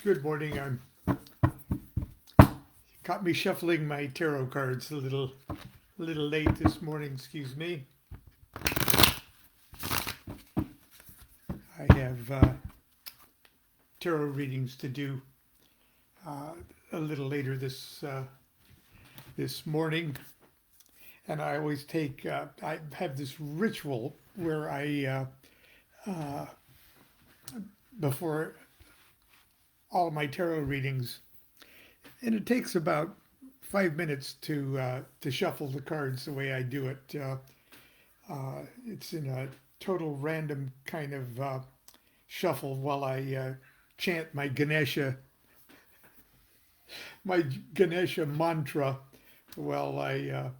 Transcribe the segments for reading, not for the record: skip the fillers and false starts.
Good morning. Caught me shuffling my tarot cards a little late this morning. Excuse me. I have tarot readings to do a little later this morning, and I always take. I have this ritual where I before all my tarot readings, and it takes about 5 minutes to shuffle the cards the way I do it. It's in a total random kind of shuffle while I chant my Ganesha mantra, while I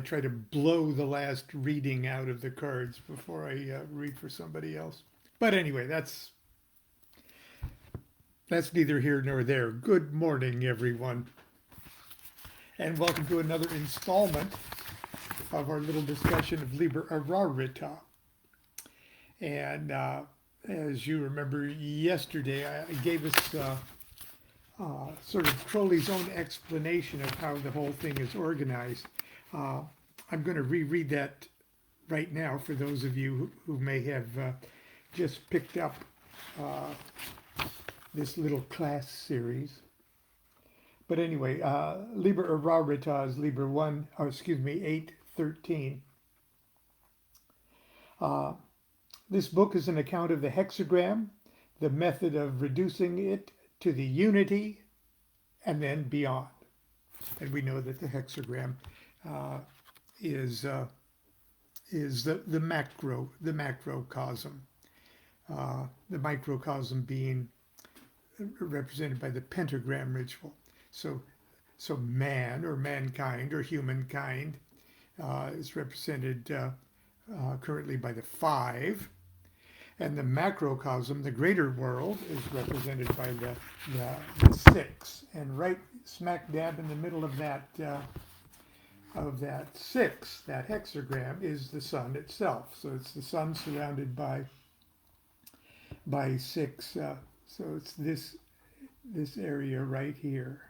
try to blow the last reading out of the cards before I read for somebody else. But anyway, that's neither here nor there. Good morning, everyone, and welcome to another installment of our little discussion of Liber Ararita. And as you remember, yesterday I gave us sort of Crowley's own explanation of how the whole thing is organized. I'm going to reread that right now for those of you who may have just picked up this little class series. But anyway, Liber Ararita is Liber 813. This book is an account of the hexagram, the method of reducing it to the unity, and then beyond. And we know that the hexagram is the macrocosm. The microcosm being represented by the pentagram ritual. So man or mankind or humankind is represented currently by the 5, and the macrocosm, the greater world, is represented by the 6. And right smack dab in the middle of that 6, that hexagram, is the sun itself. So it's the sun surrounded by 6. So it's this area right here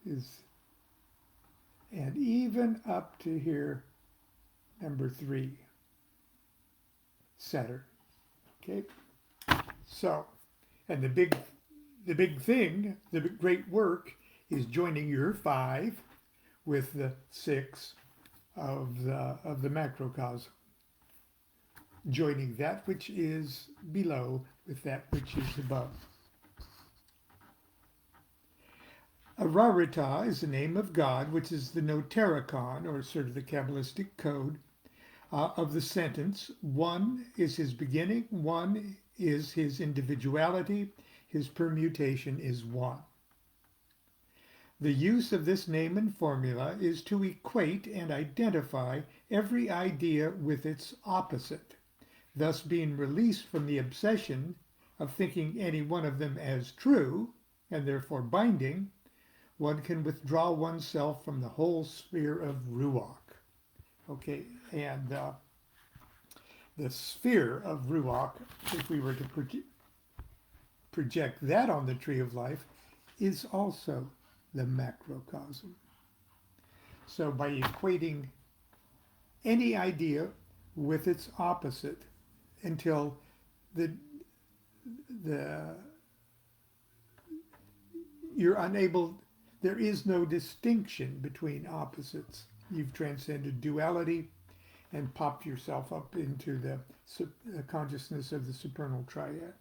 and even up to here, number 3, Saturn. Okay, so, and the big thing, the great work, is joining your 5 with the 6 of the macrocosm, joining that which is below with that which is above. Ararita is the name of God, which is the notaricon, or sort of the Kabbalistic code, of the sentence. 1 is his beginning, 1 is his individuality, his permutation is 1. The use of this name and formula is to equate and identify every idea with its opposite, thus being released from the obsession of thinking any one of them as true, and therefore binding. One can withdraw oneself from the whole sphere of Ruach. Okay, and the sphere of Ruach, if we were to project that on the tree of life, is also the macrocosm. So by equating any idea with its opposite until you're unable, there is no distinction between opposites. You've transcended duality and popped yourself up into the consciousness of the supernal triad.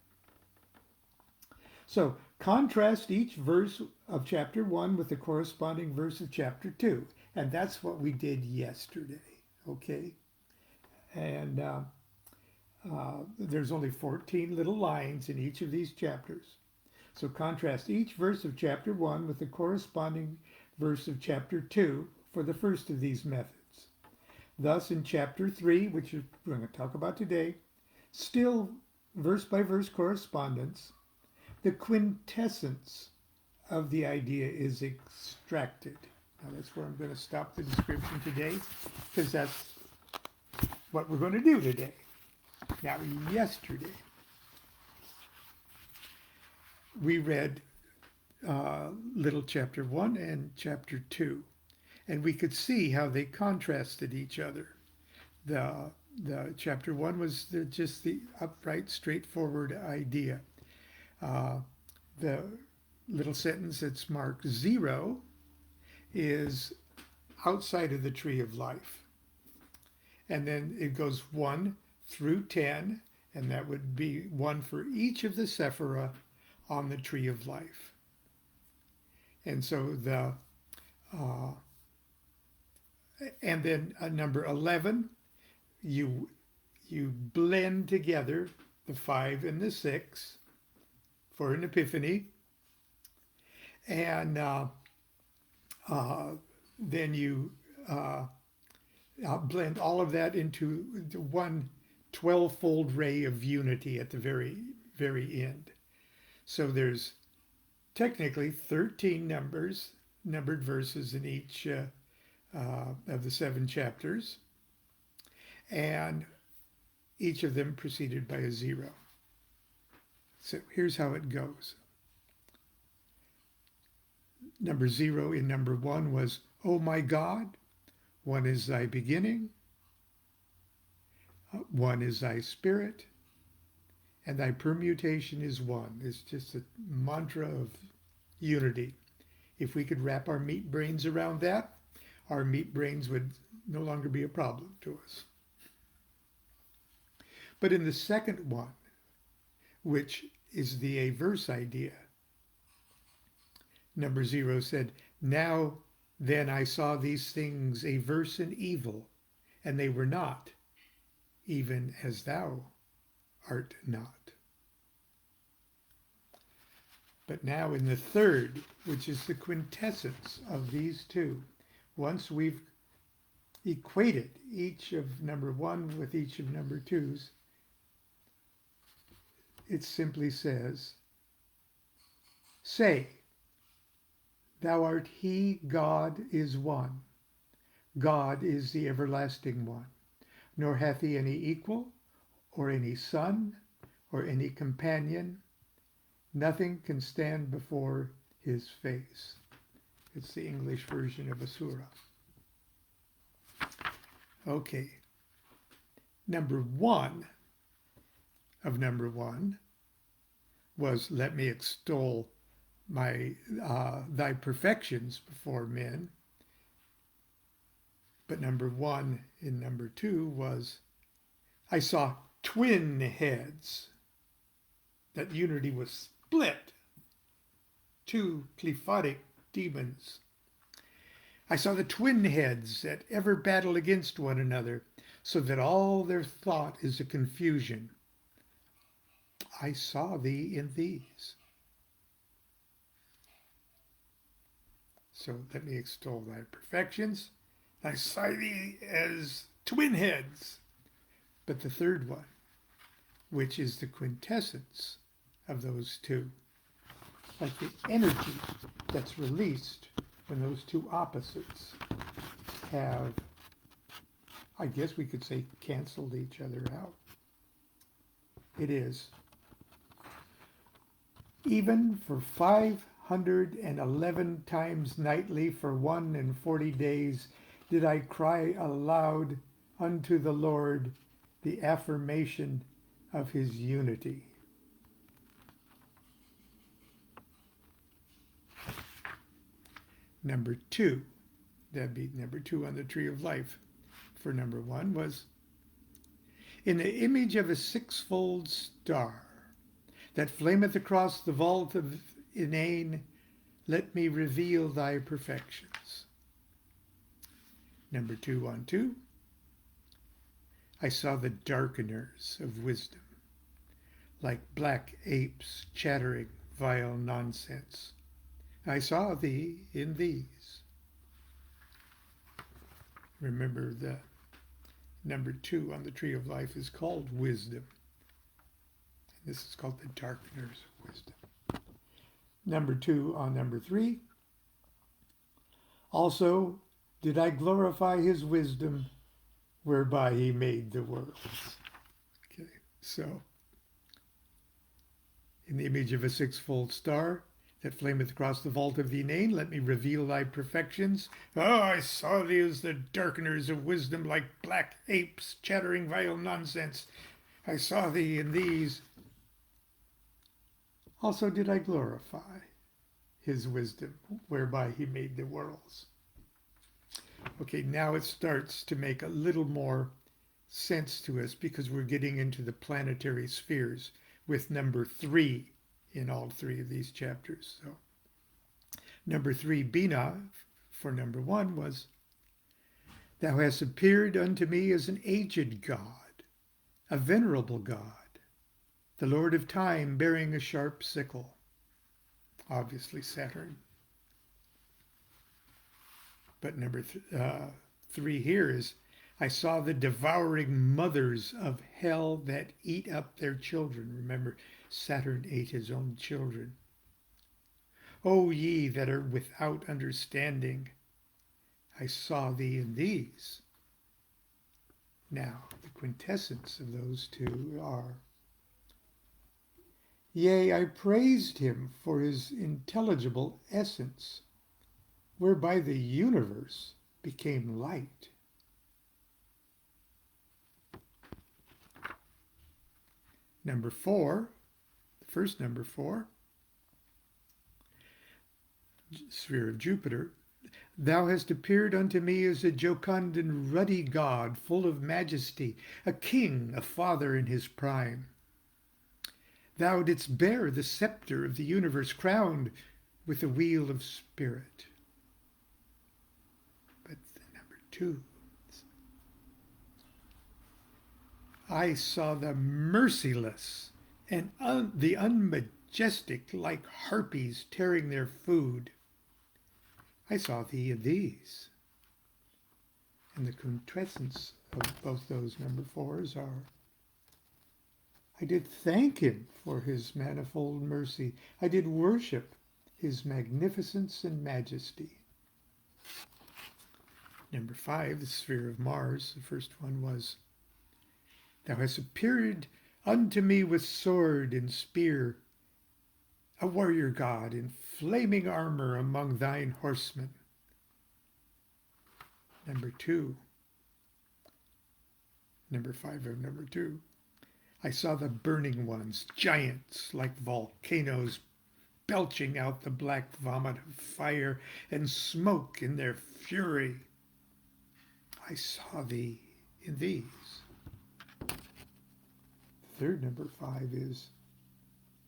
So contrast each verse of chapter 1 with the corresponding verse of chapter 2. And that's what we did yesterday, okay? And there's only 14 little lines in each of these chapters. So contrast each verse of chapter 1 with the corresponding verse of chapter 2 for the first of these methods. Thus in chapter 3, which we're going to talk about today, still verse by verse correspondence, the quintessence of the idea is extracted. Now that's where I'm going to stop the description today, because that's what we're going to do today. Now yesterday, we read little chapter 1 and chapter 2, and we could see how they contrasted each other. The chapter 1 was just the upright, straightforward idea. The little sentence that's marked 0 is outside of the tree of life. And then it goes 1 through 10, and that would be 1 for each of the Sephira on the tree of life. And so and then number 11, you blend together the 5 and the 6 for an epiphany, and then you blend all of that into one 12-fold ray of unity at the very, very end. So there's technically 13 numbered verses in each of the 7 chapters, and each of them preceded by a 0. So here's how it goes. Number 0 in number 1 was, "O my God, one is thy beginning, one is thy spirit, and thy permutation is one." It's just a mantra of unity. If we could wrap our meat brains around that, our meat brains would no longer be a problem to us. But in the second one, which is the averse idea, number 0 said, "Now then I saw these things averse and evil, and they were not, even as thou art not." But now in the third, which is the quintessence of these two, once we've equated each of number 1 with each of number 2's, it simply says, "Say, thou art he, God is one. God is the everlasting one, nor hath he any equal, or any son, or any companion. Nothing can stand before his face." It's the English version of Asura. Okay. Number 1 of number 1 was, "Let me extol thy perfections before men." But number 1 in number 2 was, "I saw twin heads." That unity was split. 2 qliphonic demons. "I saw the twin heads that ever battle against one another, so that all their thought is a confusion. I saw thee in these." So let me extol thy perfections. I saw thee as twin heads. But the third one, which is the quintessence of those two, like the energy that's released when those two opposites have, I guess we could say, canceled each other out. It is, "Even for 511 times nightly for 41 days did I cry aloud unto the Lord the affirmation of his unity." Number 2, that'd be number 2 on the tree of life for number 1, was, "In the image of a 6-fold star that flameth across the vault of inane, let me reveal thy perfections." Number 2 on 2, "I saw the darkeners of wisdom, like black apes chattering vile nonsense. I saw thee in these." Remember, the number 2 on the tree of life is called wisdom. And this is called the darkeners of wisdom. Number 2 on number 3, "Also did I glorify his wisdom whereby he made the worlds." Okay, so In the image of a sixfold star that flameth across the vault of thee name, let me reveal thy perfections. Oh, I saw thee as the darkeners of wisdom, like black apes chattering vile nonsense. I saw thee in these. Also did I glorify his wisdom, whereby he made the worlds. Okay, now it starts to make a little more sense to us because we're getting into the planetary spheres with number 3 in all 3 of these chapters. So number 3, Bina, for number 1 was, thou hast appeared unto me as an aged God, a venerable God, the Lord of time bearing a sharp sickle. Obviously Saturn. But number 3 here is, I saw the devouring mothers of hell that eat up their children. Remember, Saturn ate his own children. O ye that are without understanding, I saw thee in these. Now, the quintessence of those 2 are, yea, I praised him for his intelligible essence, whereby the universe became light. Number 4, the first number 4, sphere of Jupiter, thou hast appeared unto me as a jocund and ruddy God, full of majesty, a king, a father in his prime. Thou didst bear the scepter of the universe, crowned with the wheel of spirit. But number 2, I saw the merciless and the unmajestic like harpies tearing their food. I saw thee in these. And the quintessence of both those number 4s are, I did thank him for his manifold mercy. I did worship his magnificence and majesty. Number 5, the sphere of Mars, the first one was, thou hast appeared unto me with sword and spear, a warrior God in flaming armor among thine horsemen. Number 2, number 5 of number 2, I saw the burning ones, giants like volcanoes, belching out the black vomit of fire and smoke in their fury. I saw thee in these. Third number 5 is,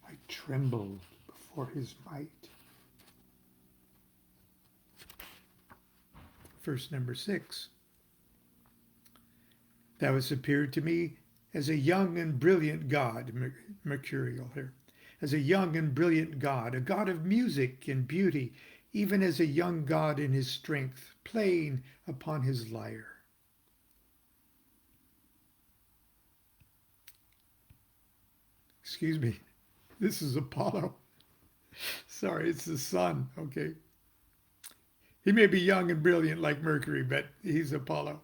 I trembled before his might. First number 6, thou hast appeared to me as a young and brilliant God, mercurial here, as a young and brilliant God, a God of music and beauty, even as a young God in his strength, playing upon his lyre. Excuse me, this is Apollo. Sorry, it's the sun, okay? He may be young and brilliant like Mercury, but he's Apollo.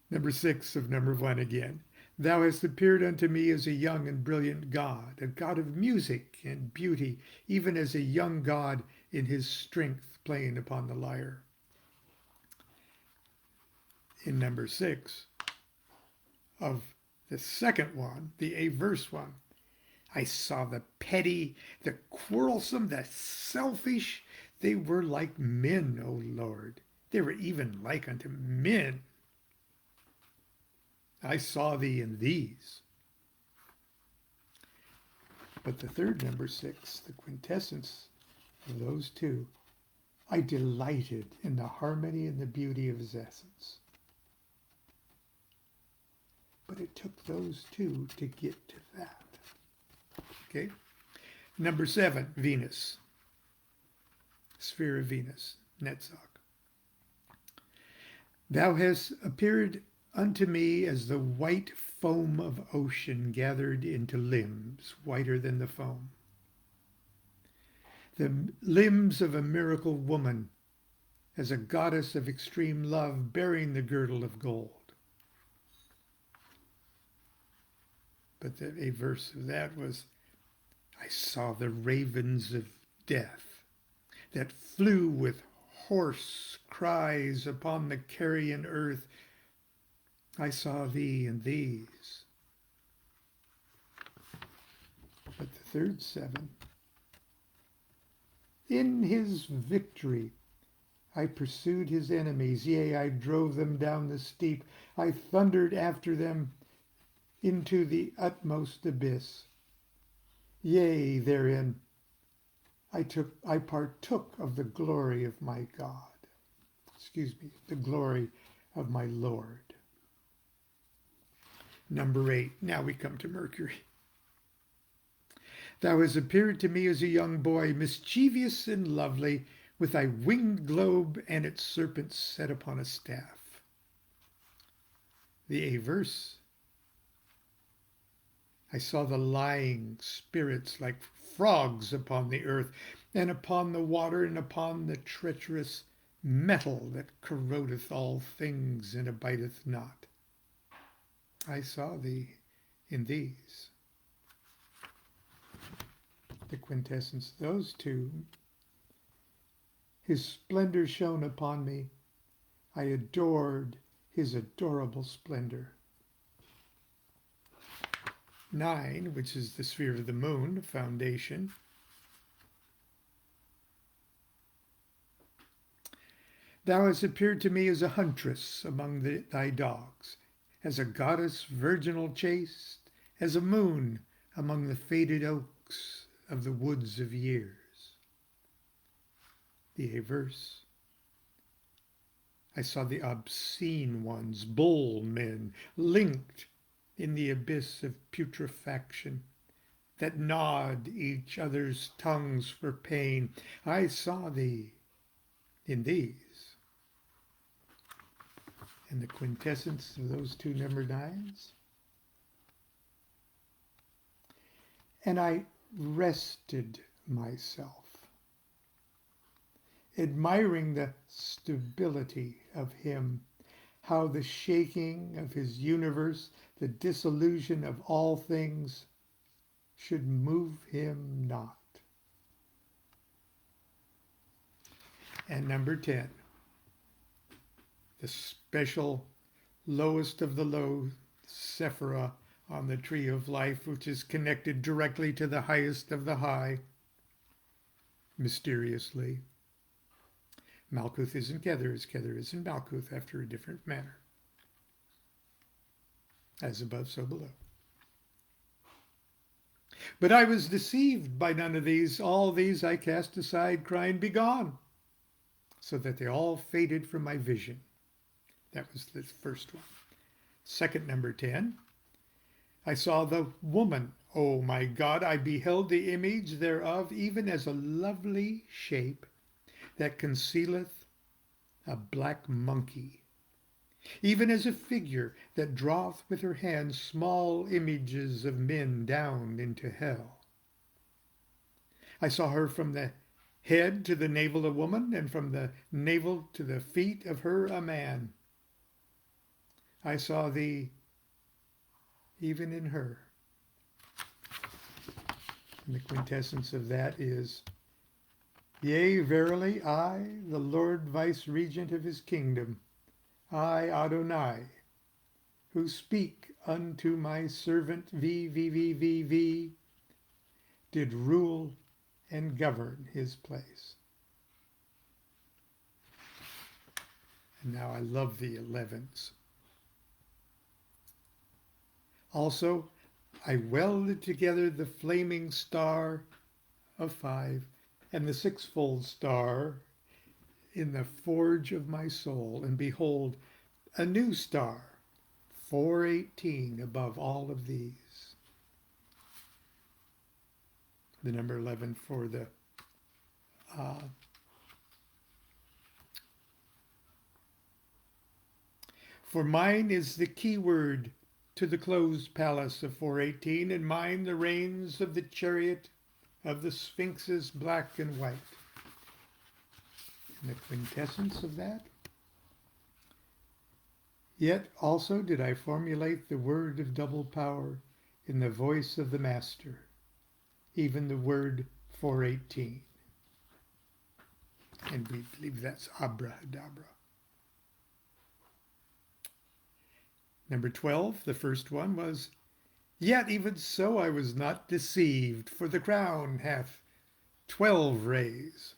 Number 6 of number 1 again. Thou hast appeared unto me as a young and brilliant God, a God of music and beauty, even as a young God in his strength playing upon the lyre. In number 6 of the second one, the averse one, I saw the petty, the quarrelsome, the selfish. They were like men, O Lord. They were even like unto men. I saw thee in these. But the third number 6, the quintessence of those 2, I delighted in the harmony and the beauty of his essence. But it took those 2 to get to that. Okay? Number 7, Venus. Sphere of Venus, Netzach. Thou hast appeared unto me as the white foam of ocean gathered into limbs, whiter than the foam. The limbs of a miracle woman, as a goddess of extreme love, bearing the girdle of gold. But a verse of that was, I saw the ravens of death that flew with hoarse cries upon the carrion earth. I saw thee in these. But the third seven, in his victory I pursued his enemies, yea, I drove them down the steep. I thundered after them into the utmost abyss. Yea, therein I partook of the glory of my God. The glory of my Lord. Number 8. Now we come to Mercury. Thou hast appeared to me as a young boy, mischievous and lovely, with thy winged globe and its serpent set upon a staff. The A verse. I saw the lying spirits like frogs upon the earth, and upon the water, and upon the treacherous metal that corrodeth all things and abideth not. I saw thee in these. The quintessence, those two. His splendor shone upon me. I adored his adorable splendor. 9, which is the sphere of the moon, foundation. Thou hast appeared to me as a huntress among thy dogs, as a goddess virginal chaste, as a moon among the faded oaks of the woods of years. The A verse. I saw the obscene ones, bull men, linked in the abyss of putrefaction, that gnawed each other's tongues for pain. I saw thee in these. And the quintessence of those two number 9s. And I rested myself, admiring the stability of him, how the shaking of his universe, the dissolution of all things, should move him not. And number 10, the special lowest of the low, Sephira, on the tree of life, which is connected directly to the highest of the high, mysteriously. Malkuth isn't Kether, as Kether isn't Malkuth, after a different manner. As above, so below. But I was deceived by none of these. All these I cast aside, crying, Begone, so that they all faded from my vision. That was the first one. Second, number 10. I saw the woman, O my God, I beheld the image thereof, even as a lovely shape that concealeth a black monkey, even as a figure that draweth with her hand small images of men down into hell. I saw her from the head to the navel a woman, and from the navel to the feet of her a man. I saw thee even in her. And the quintessence of that is, Yea, verily, I, the Lord Vice-Regent of his kingdom, I, Adonai, who speak unto my servant V, did rule and govern his place. And now I love the 11s. Also, I welded together the flaming star of 5 and the sixfold star in the forge of my soul, and behold, a new star, 418, above all of these. The number 11 for the for mine is the keyword to the closed palace of 418, and mine the reins of the chariot of the sphinxes black and white. And the quintessence of that? Yet also did I formulate the word of double power in the voice of the Master. even the word 418. And we believe that's abrahadabra. Number 12, the first one was, yet even so I was not deceived, for the crown hath 12 rays.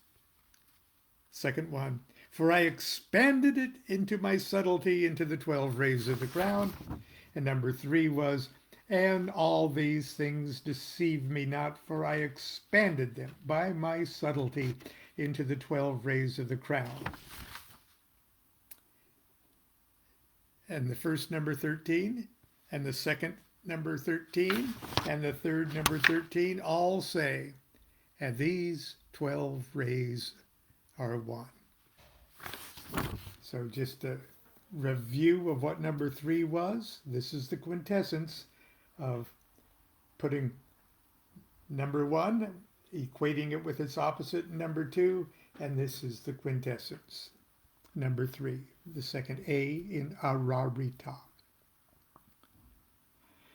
Second one, for I expanded it into my subtlety into the 12 rays of the crown. And number 3 was, and all these things deceive me not, for I expanded them by my subtlety into the 12 rays of the crown. And the first number 13, and the second number 13, and the third number 13 all say, and these 12 rays are one. So just a review of what number 3 was. This is the quintessence of putting number 1, equating it with its opposite, number 2, and this is the quintessence. Number 3, the second A in Ararita.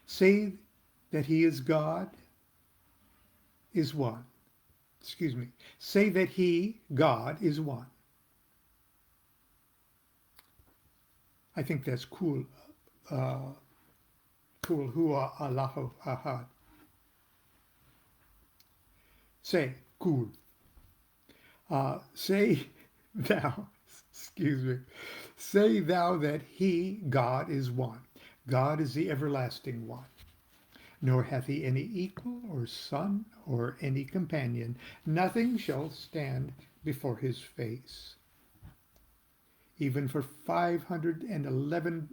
Say that he is God is one. Excuse me. Say that he, God, is one. I think that's cool. Kul huwa Allahu ahad. Say, cool. Say thou, excuse me. Say thou that he, God, is one. God is the everlasting one. Nor hath he any equal or son or any companion. Nothing shall stand before his face. Even for 511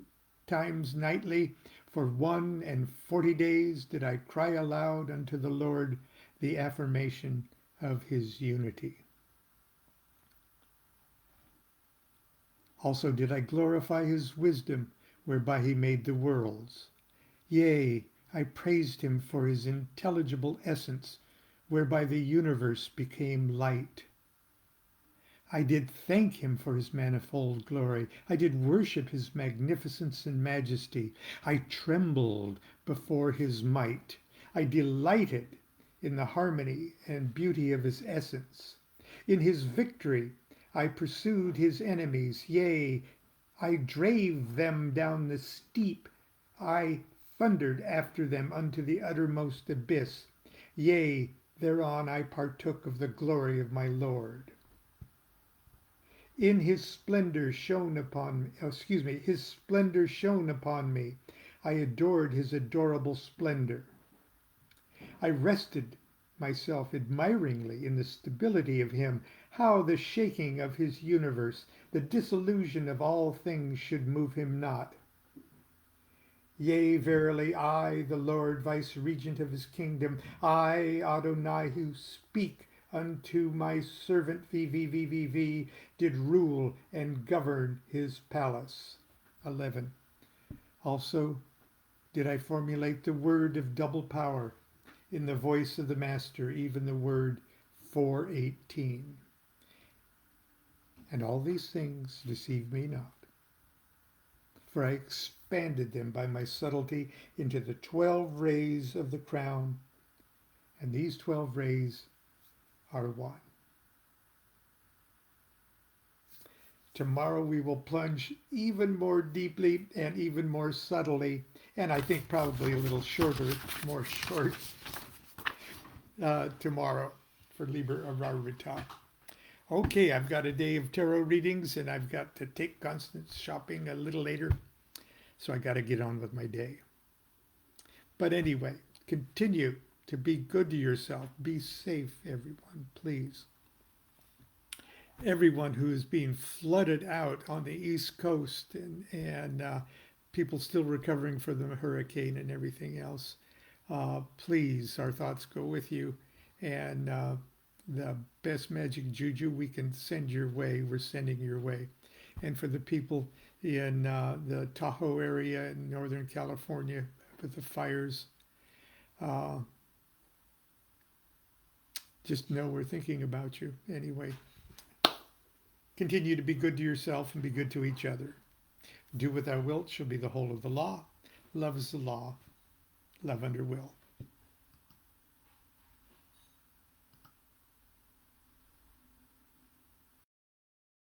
times nightly, for 41 days did I cry aloud unto the Lord the affirmation of his unity. Also did I glorify his wisdom, whereby he made the worlds. Yea, I praised him for his intelligible essence, whereby the universe became light. I did thank him for his manifold glory. I did worship his magnificence and majesty. I trembled before his might. I delighted in the harmony and beauty of his essence. In his victory I pursued his enemies. Yea, I drave them down the steep. I thundered after them unto the uttermost abyss. Yea, thereon I partook of the glory of my Lord. In his splendor shone upon me, his splendor shone upon me. I adored his adorable splendor. I rested myself admiringly in the stability of him, how the shaking of his universe, the dissolution of all things should move him not. Yea, verily, I, the Lord, vice-regent of his kingdom, I, Adonai, who speak unto my servant VVVVV, did rule and govern his palace. 11. Also did I formulate the word of double power in the voice of the master, even the word 418. And all these things deceive me not, for I expanded them by my subtlety into the 12 rays of the crown, and these 12 rays are one. Tomorrow we will plunge even more deeply and even more subtly, and I think probably a little shorter, more short tomorrow for Liber Ararita. Okay, I've got a day of tarot readings, and I've got to take Constance shopping a little later, so I got to get on with my day. But anyway, continue to be good to yourself. Be safe, everyone, please. Everyone who is being flooded out on the East Coast and people still recovering from the hurricane and everything else, please, our thoughts go with you. And the best magic juju we can send your way, we're sending your way. And for the people in the Tahoe area in Northern California with the fires, just know we're thinking about you. Anyway, continue to be good to yourself and be good to each other. Do what thou wilt shall be the whole of the law. Love is the law. Love under will.